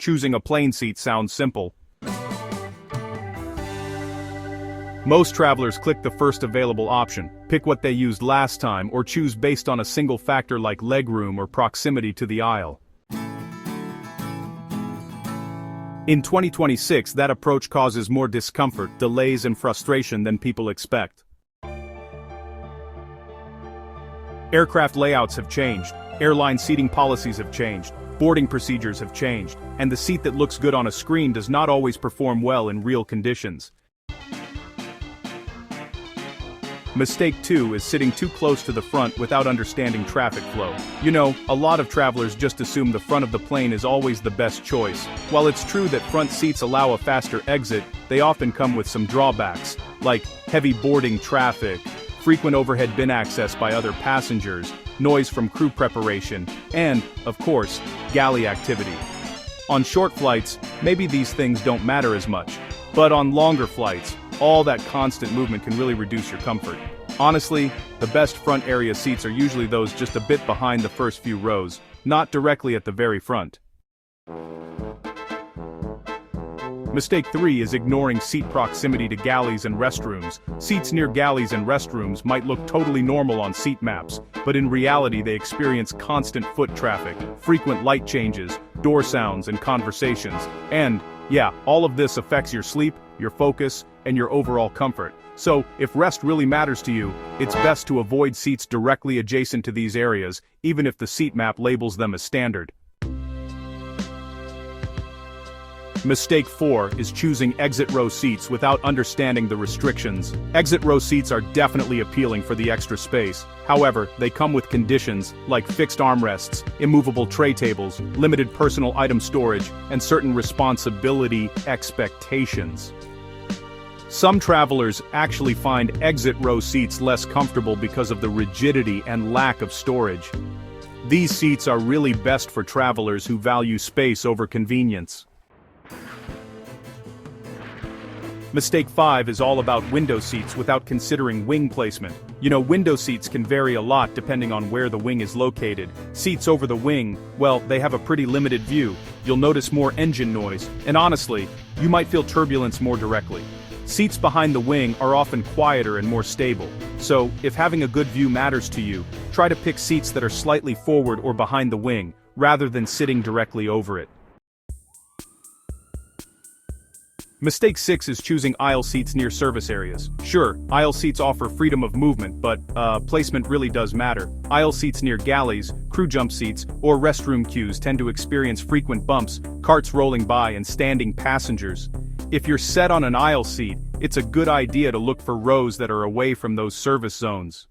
choosing a plane seat sounds simple. Most travelers click the first available option, pick what they used last time, or choose based on a single factor like legroom or proximity to the aisle. In 2026, that approach causes more discomfort, delays, and frustration than people expect. Aircraft layouts have changed, airline seating policies have changed, boarding procedures have changed, and the seat that looks good on a screen does not always perform well in real conditions. Mistake 2 is sitting too close to the front without understanding traffic flow. You know, a lot of travelers just assume the front of the plane is always the best choice. While it's true that front seats allow a faster exit, they often come with some drawbacks, like heavy boarding traffic, frequent overhead bin access by other passengers, noise from crew preparation, and, of course, galley activity. On short flights, maybe these things don't matter as much. But on longer flights, all that constant movement can really reduce your comfort. Honestly, the best front area seats are usually those just a bit behind the first few rows, not directly at the very front. Mistake 3 is ignoring seat proximity to galleys and restrooms. Seats near galleys and restrooms might look totally normal on seat maps, but in reality they experience constant foot traffic, frequent light changes, door sounds, and conversations. And, yeah, all of this affects your sleep, your focus, and your overall comfort. So, if rest really matters to you, it's best to avoid seats directly adjacent to these areas, even if the seat map labels them as standard. Mistake 4 is choosing exit row seats without understanding the restrictions. Exit row seats are definitely appealing for the extra space. However, they come with conditions like fixed armrests, immovable tray tables, limited personal item storage, and certain responsibility expectations. Some travelers actually find exit row seats less comfortable because of the rigidity and lack of storage. These seats are really best for travelers who value space over convenience. Mistake 5 is all about window seats without considering wing placement. You know, window seats can vary a lot depending on where the wing is located. Seats over the wing, well, they have a pretty limited view. You'll notice more engine noise, and honestly, you might feel turbulence more directly. Seats behind the wing are often quieter and more stable. So, if having a good view matters to you, try to pick seats that are slightly forward or behind the wing, rather than sitting directly over it. Mistake 6 is choosing aisle seats near service areas. Sure, aisle seats offer freedom of movement, but, placement really does matter. Aisle seats near galleys, crew jump seats, or restroom queues tend to experience frequent bumps, carts rolling by, and standing passengers. If you're set on an aisle seat, it's a good idea to look for rows that are away from those service zones.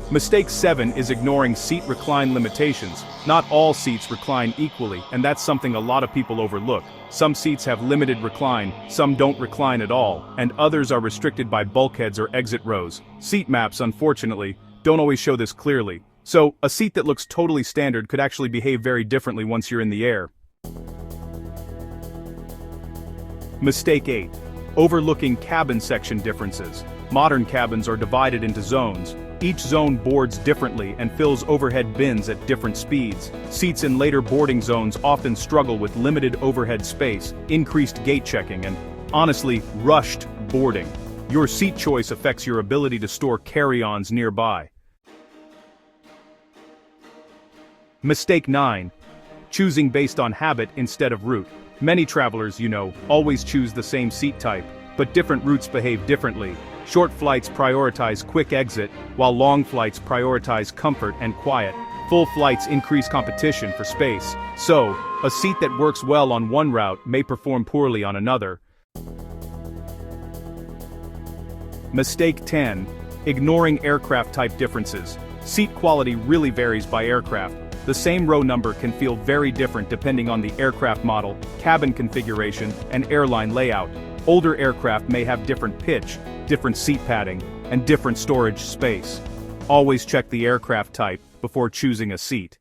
Mistake 7 is ignoring seat recline limitations. Not all seats recline equally, and that's something a lot of people overlook. Some seats have limited recline, some don't recline at all, and others are restricted by bulkheads or exit rows. Seat maps, unfortunately, don't always show this clearly. So, a seat that looks totally standard could actually behave very differently once you're in the air. Mistake 8. Overlooking cabin section differences. Modern cabins are divided into zones. Each zone boards differently and fills overhead bins at different speeds. Seats in later boarding zones often struggle with limited overhead space, increased gate checking, and, honestly, rushed boarding. Your seat choice affects your ability to store carry-ons nearby. Mistake 9. Choosing based on habit instead of route. Many travelers, you know, always choose the same seat type, but different routes behave differently. Short flights prioritize quick exit, while long flights prioritize comfort and quiet. Full flights increase competition for space. So, a seat that works well on one route may perform poorly on another. Mistake 10. Ignoring aircraft type differences. Seat quality really varies by aircraft. The same row number can feel very different depending on the aircraft model, cabin configuration, and airline layout. Older aircraft may have different pitch, different seat padding, and different storage space. Always check the aircraft type before choosing a seat.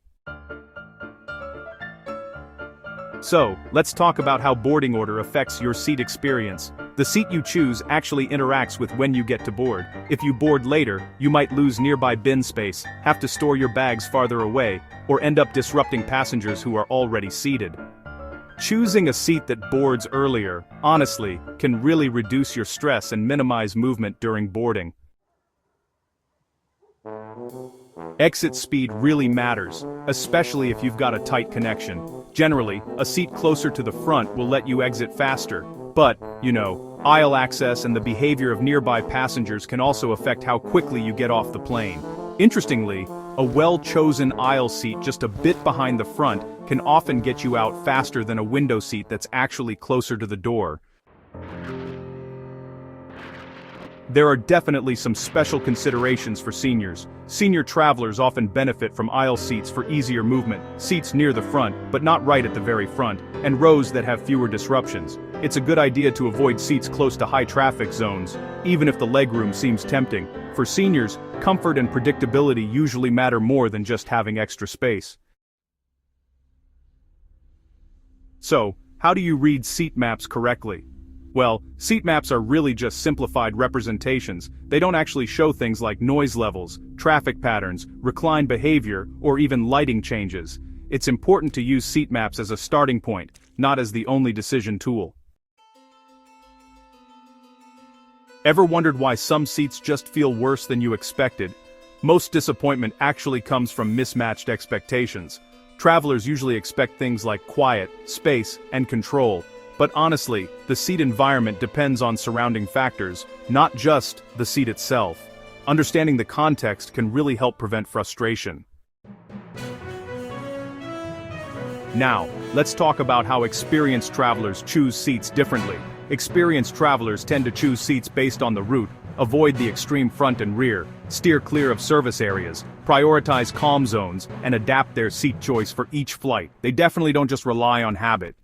So, let's talk about how boarding order affects your seat experience. The seat you choose actually interacts with when you get to board. If you board later, you might lose nearby bin space, have to store your bags farther away, or end up disrupting passengers who are already seated. Choosing a seat that boards earlier, honestly, can really reduce your stress and minimize movement during boarding. Exit speed really matters, especially if you've got a tight connection. Generally, a seat closer to the front will let you exit faster, but, aisle access and the behavior of nearby passengers can also affect how quickly you get off the plane. Interestingly, a well-chosen aisle seat just a bit behind the front can often get you out faster than a window seat that's actually closer to the door. There are definitely some special considerations for seniors. Senior travelers often benefit from aisle seats for easier movement, seats near the front, but not right at the very front, and rows that have fewer disruptions. It's a good idea to avoid seats close to high traffic zones, even if the legroom seems tempting. For seniors, comfort and predictability usually matter more than just having extra space. So, how do you read seat maps correctly? Well, seat maps are really just simplified representations. They don't actually show things like noise levels, traffic patterns, recline behavior, or even lighting changes. It's important to use seat maps as a starting point, not as the only decision tool. Ever wondered why some seats just feel worse than you expected? Most disappointment actually comes from mismatched expectations. Travelers usually expect things like quiet, space, and control. But honestly, the seat environment depends on surrounding factors, not just the seat itself. Understanding the context can really help prevent frustration. Now, let's talk about how experienced travelers choose seats differently. Experienced travelers tend to choose seats based on the route, avoid the extreme front and rear, steer clear of service areas, prioritize calm zones, and adapt their seat choice for each flight. They definitely don't just rely on habit.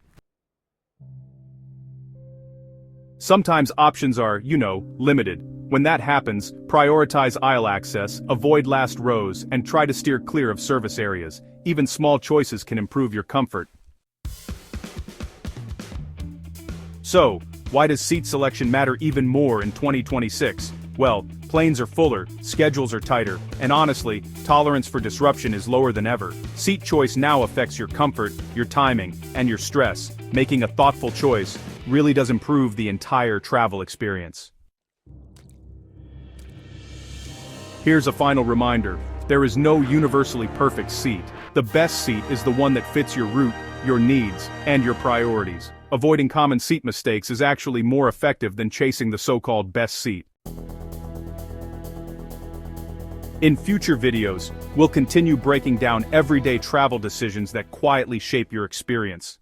Sometimes options are, limited. When that happens, prioritize aisle access, avoid last rows, and try to steer clear of service areas. Even small choices can improve your comfort. So, why does seat selection matter even more in 2026? Well, planes are fuller, schedules are tighter, and honestly, tolerance for disruption is lower than ever. Seat choice now affects your comfort, your timing, and your stress. Making a thoughtful choice really does improve the entire travel experience. Here's a final reminder. There is no universally perfect seat. The best seat is the one that fits your route, your needs, and your priorities. Avoiding common seat mistakes is actually more effective than chasing the so-called best seat. In future videos, we'll continue breaking down everyday travel decisions that quietly shape your experience.